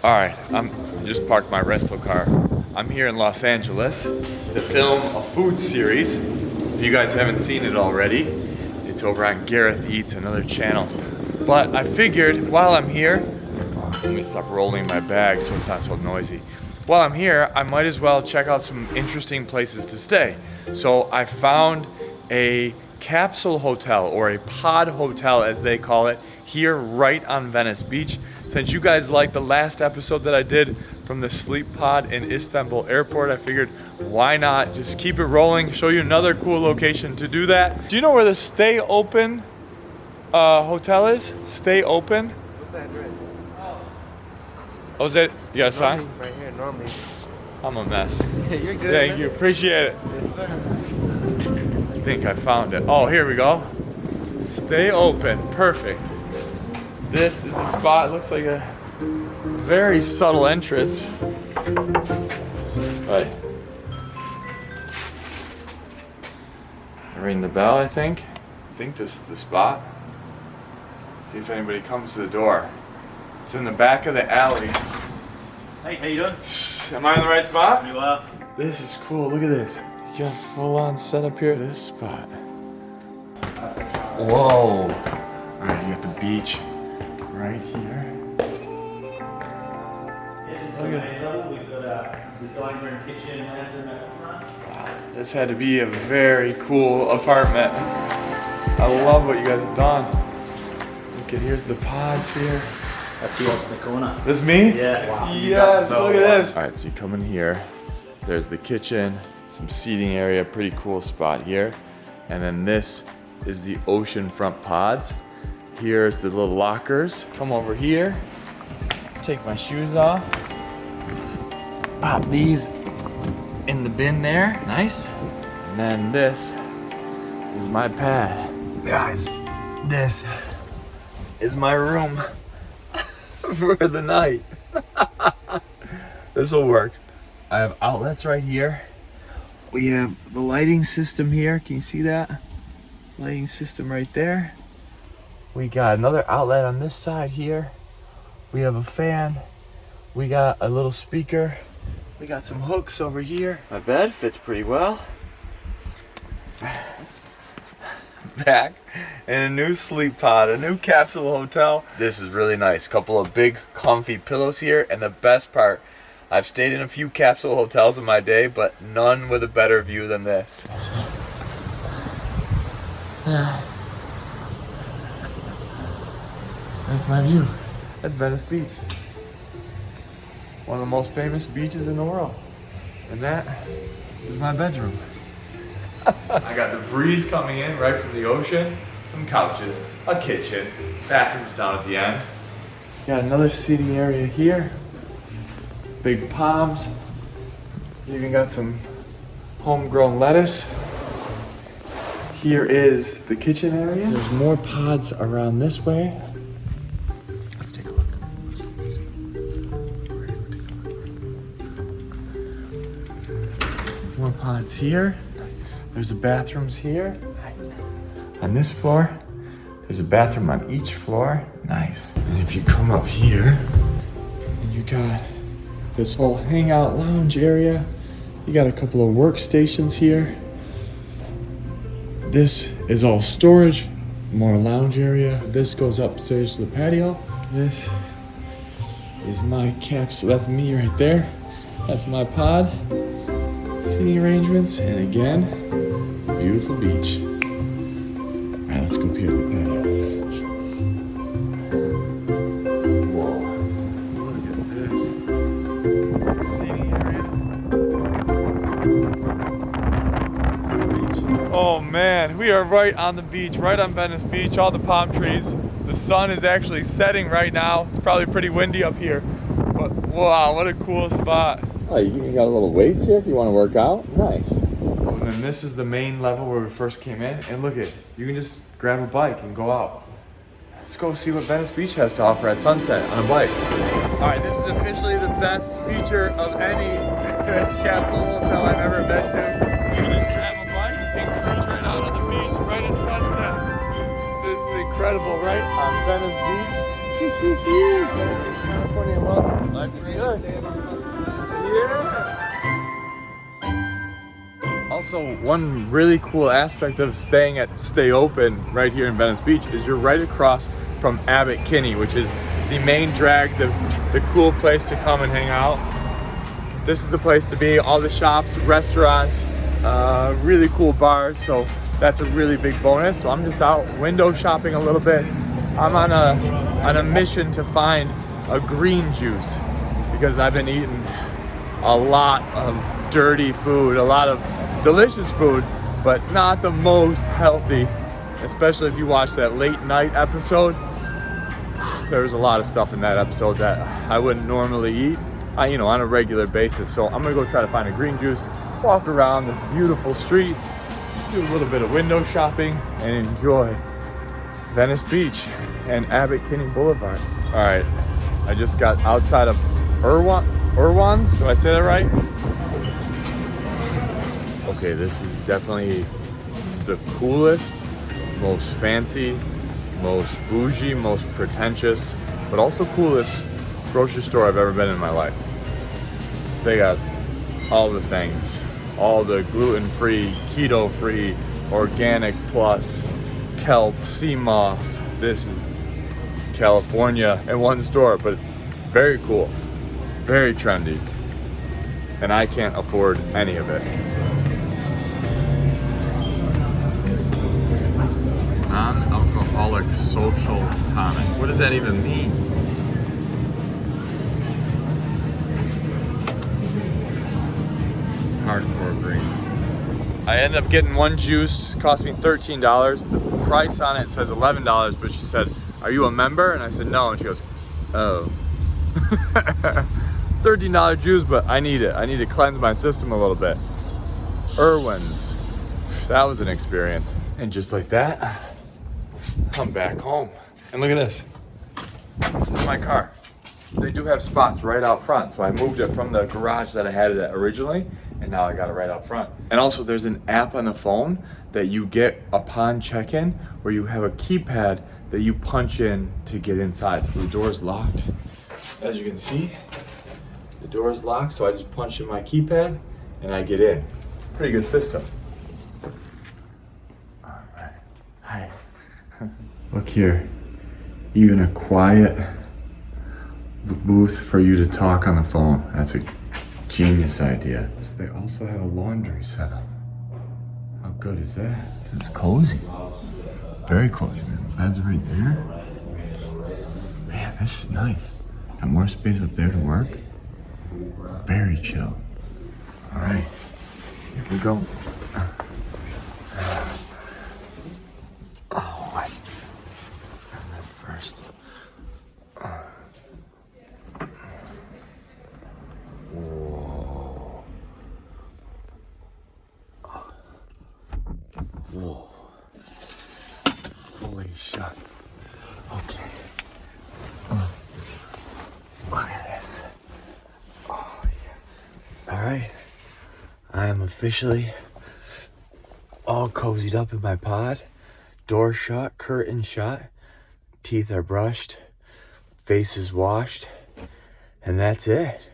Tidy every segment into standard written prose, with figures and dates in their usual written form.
Alright, I just parked my rental car. I'm here in Los Angeles to film a food series. If you guys haven't seen it already, it's over on Gareth Eats, another channel. But I figured while I'm here, let me stop rolling my bag so it's not so noisy. While I'm here, I might as well check out some interesting places to stay. So I found a capsule hotel, or a pod hotel as they call it, here right on Venice Beach. Since you guys liked the last episode that I did from the sleep pod in Istanbul airport, I figured why not just keep it rolling, show you another cool location to do that. Do you know where the Stay Open hotel is? Stay Open? What's the address? Oh, is it? You got a sign? Right here, normally. I'm a mess. You're good. Thank man. you, appreciate it. Yes, sir. I think I found it. Oh, here we go. Stay Open, perfect. This is the spot. It looks like a very subtle entrance. Right. Ring the bell, I think. I think this is the spot. See if anybody comes to the door. It's in the back of the alley. Hey, how you doing? Am I in the right spot? You are. This is cool. Look at this. You got full on setup here. This spot. Whoa. Alright, you got the beach right here. This is the main level. We've got the dining room, kitchen, lounge room at the front. Wow. This had to be a very cool apartment. I love what you guys have done. Look at, here's the pods here. That's you up in the corner. This me? Yeah. Wow. Yes, look at this. Alright, so you come in here. There's the kitchen, some seating area, pretty cool spot here. And then this is the oceanfront pods. Here's the little lockers. Come over here, take my shoes off, pop these in the bin there, nice. And then this is my pad. Guys, this is my room for the night. This will work. I have outlets right here. We have the lighting system here. Can you see that? Lighting system right there. We got another outlet on this side here. We have a fan. We got a little speaker. We got some hooks over here. My bed fits pretty well. Back in a new sleep pod, a new capsule hotel. This is really nice. Couple of big comfy pillows here, and the best part, I've stayed in a few capsule hotels in my day, but none with a better view than this. That's my view. That's Venice Beach. One of the most famous beaches in the world. And that is my bedroom. I got the breeze coming in right from the ocean, some couches, a kitchen, bathrooms down at the end. Got another seating area here. Big palms. Even got some homegrown lettuce. Here is the kitchen area. There's more pods around this way. Let's take a look. More pods here. Nice. There's the bathrooms here. On this floor, there's a bathroom on each floor. Nice. And if you come up here, and you got this whole hangout lounge area. You got a couple of workstations here. This is all storage, more lounge area. This goes upstairs to the patio. This is my capsule. That's me right there. That's my pod. Seating arrangements, and again, beautiful beach. All right, let's go up here to the patio. Whoa, look at this. This is seating area. Oh man, we are right on the beach, right on Venice Beach, all the palm trees. The sun is actually setting right now. It's probably pretty windy up here, but wow, what a cool spot. Oh, you even got a little weights here if you want to work out. Nice. And then this is the main level where we first came in, and look at, you can just grab a bike and go out. Let's go see what Venice Beach has to offer at sunset on a bike. All right, this is officially the best feature of any capsule hotel I've ever been to. You can just grab a bike and cruise right out on the beach, right at sunset. This is incredible, right? On Venice Beach. California love. Life is good. Also, one really cool aspect of staying at Stay Open right here in Venice Beach is you're right across from Abbot Kinney, which is the main drag, the cool place to come and hang out. This is the place to be, all the shops, restaurants, really cool bars, so that's a really big bonus. So I'm just out window shopping a little bit. I'm on a mission to find a green juice because I've been eating a lot of dirty food, a lot of delicious food, but not the most healthy, especially if you watch that late night episode. There's a lot of stuff in that episode that I wouldn't normally eat, you know, on a regular basis. So I'm gonna go try to find a green juice, walk around this beautiful street, do a little bit of window shopping, and enjoy Venice Beach and Abbot Kinney Boulevard. All right, I just got outside of Irwan's, do I say that right? Okay, this is definitely the coolest, most fancy, most bougie, most pretentious, but also coolest grocery store I've ever been in my life. They got all the things, all the gluten-free, keto-free, organic plus, kelp, sea moss. This is California in one store, but it's very cool, very trendy, and I can't afford any of it. Non-alcoholic social tonic. What does that even mean? Hardcore greens. I ended up getting one juice, cost me $13. The price on it says $11, but she said, "Are you a member?" And I said, "No." And she goes, "Oh." $13 juice, but I need it. I need to cleanse my system a little bit. Irwin's. That was an experience. And just like that, I'm back home. And look at this. This is my car. They do have spots right out front, so I moved it from the garage that I had it at originally, and now I got it right out front. And also there's an app on the phone that you get upon check-in where you have a keypad that you punch in to get inside. So the door's locked. As you can see, the door is locked, so I just punch in my keypad and I get in. Pretty good system. All right. Hi. Look here. Even a quiet booth for you to talk on the phone. That's a genius idea. They also have a laundry setup. How good is that? This is cozy. Very cozy. Bed's right there. Man, this is nice. Got more space up there to work. Very chill. All right, here we go. Oh, I turn this first. Whoa. Whoa. Fully shut. Okay. Look at this. Oh, yeah. All right. I am officially all cozied up in my pod. Door shut, curtain shut. Teeth are brushed. Face is washed. And that's it.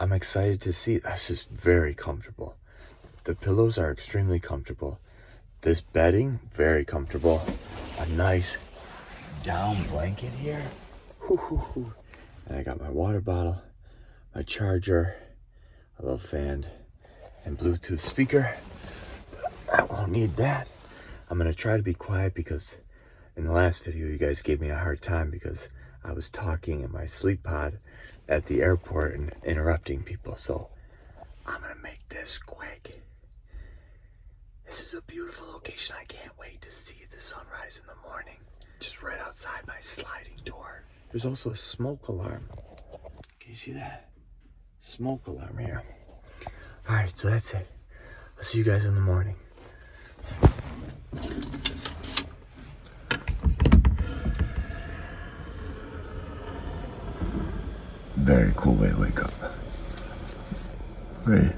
I'm excited to see. This is very comfortable. The pillows are extremely comfortable. This bedding, very comfortable. A nice down blanket here. And I got my water bottle, my charger, a little fan, and Bluetooth speaker. But I won't need that. I'm gonna try to be quiet because in the last video you guys gave me a hard time because I was talking in my sleep pod at the airport and interrupting people. So I'm gonna make this quick. This is a beautiful location. I can't wait to see the sunrise in the morning. Just right outside my sliding door. There's also a smoke alarm. Can you see that? Smoke alarm here. All right, so that's it. I'll see you guys in the morning. Very cool way to wake up. Ready?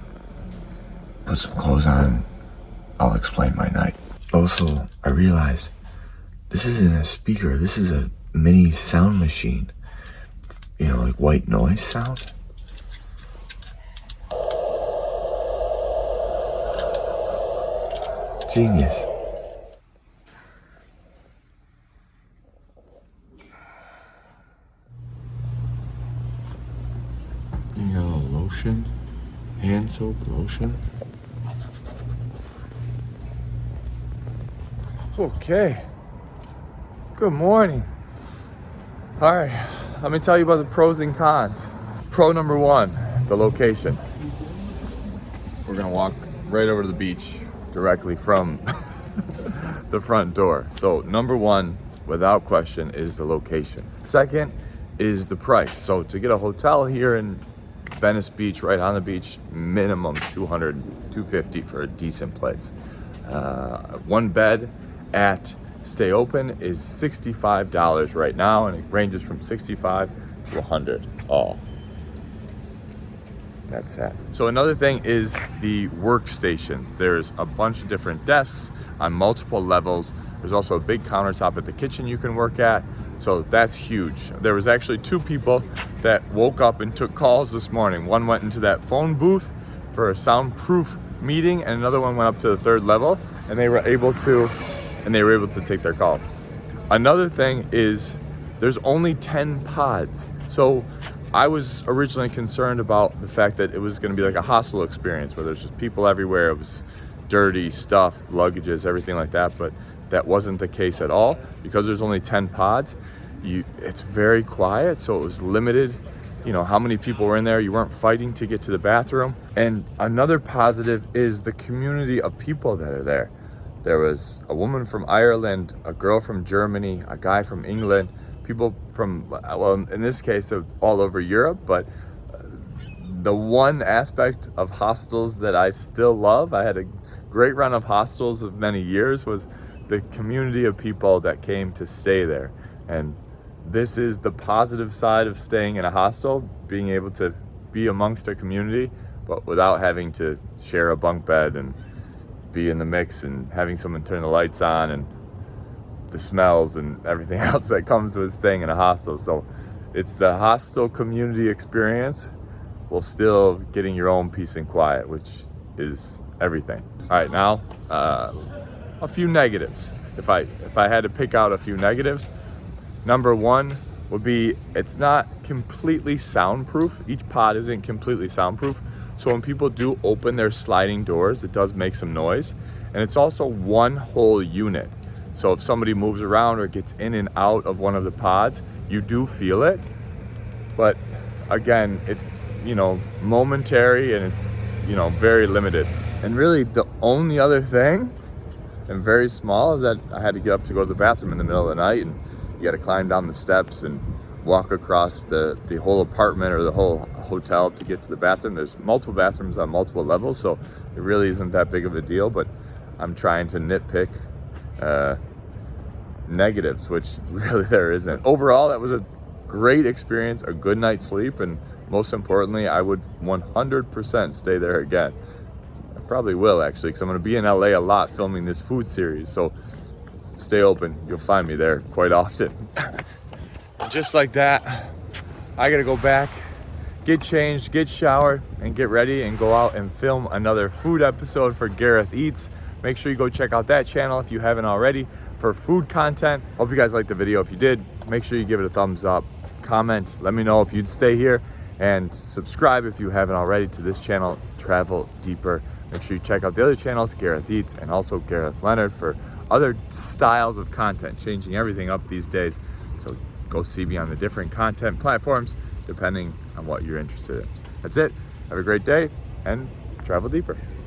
Put some clothes on. I'll explain my night. Also, I realized this isn't a speaker. This is a mini sound machine. You know, like white noise sound. Genius. You got a lotion, hand soap lotion. Okay. Good morning. All right, let me tell you about the pros and cons. Pro number one, the location. We're gonna walk right over to the beach directly from the front door. So number one, without question, is the location. Second is the price. So to get a hotel here in Venice Beach, right on the beach, minimum $200, $250 for a decent place. One bed at Stay Open is $65 right now, and it ranges from $65 to $100. Oh, that's sad. So another thing is the workstations. There's a bunch of different desks on multiple levels. There's also a big countertop at the kitchen you can work at. So that's huge. There was actually 2 people that woke up and took calls this morning. One went into that phone booth for a soundproof meeting, and another one went up to the 3rd level, and they were able to take their calls. Another thing is there's only 10 pods. So I was originally concerned about the fact that it was going to be like a hostel experience where there's just people everywhere. It was dirty stuff, luggages, everything like that, but that wasn't the case at all. Because there's only 10 pods, it's very quiet, so it was limited, you know, how many people were in there. You weren't fighting to get to the bathroom. And another positive is the community of people that are there. There was a woman from Ireland, a girl from Germany, a guy from England, people from, well, in this case, all over Europe. But the one aspect of hostels that I still love, I had a great run of hostels of many years, was the community of people that came to stay there. And this is the positive side of staying in a hostel, being able to be amongst a community, but without having to share a bunk bed and be in the mix and having someone turn the lights on and the smells and everything else that comes with staying in a hostel. So it's the hostel community experience while still getting your own peace and quiet, which is everything. All right, now a few negatives. If I had to pick out a few negatives, number one would be it's not completely soundproof. Each pod isn't completely soundproof. So when people do open their sliding doors, it does make some noise. And it's also one whole unit. So if somebody moves around or gets in and out of one of the pods, you do feel it. But again, it's, you know, momentary, and it's, you know, very limited. And really the only other thing, and very small, is that I had to get up to go to the bathroom in the middle of the night, and you got to climb down the steps and walk across the whole apartment or the whole hotel to get to the bathroom. There's multiple bathrooms on multiple levels, so it really isn't that big of a deal, but I'm trying to nitpick negatives, which really there isn't. Overall, that was a great experience, a good night's sleep, and most importantly, I would 100% stay there again. I probably will, actually, because I'm going to be in LA a lot filming this food series, so stay open. You'll find me there quite often. Just like that, I gotta go back, get changed, get showered, and get ready and go out and film another food episode for Gareth Eats. Make sure you go check out that channel if you haven't already for food content. Hope you guys liked the video. If you did, make sure you give it a thumbs up, comment, let me know if you'd stay here, and subscribe if you haven't already to this channel, Travel Deeper. Make sure you check out the other channels, Gareth Eats and also Gareth Leonard, for other styles of content, changing everything up these days. So go see me on the different content platforms depending on what you're interested in. That's it. Have a great day and travel deeper.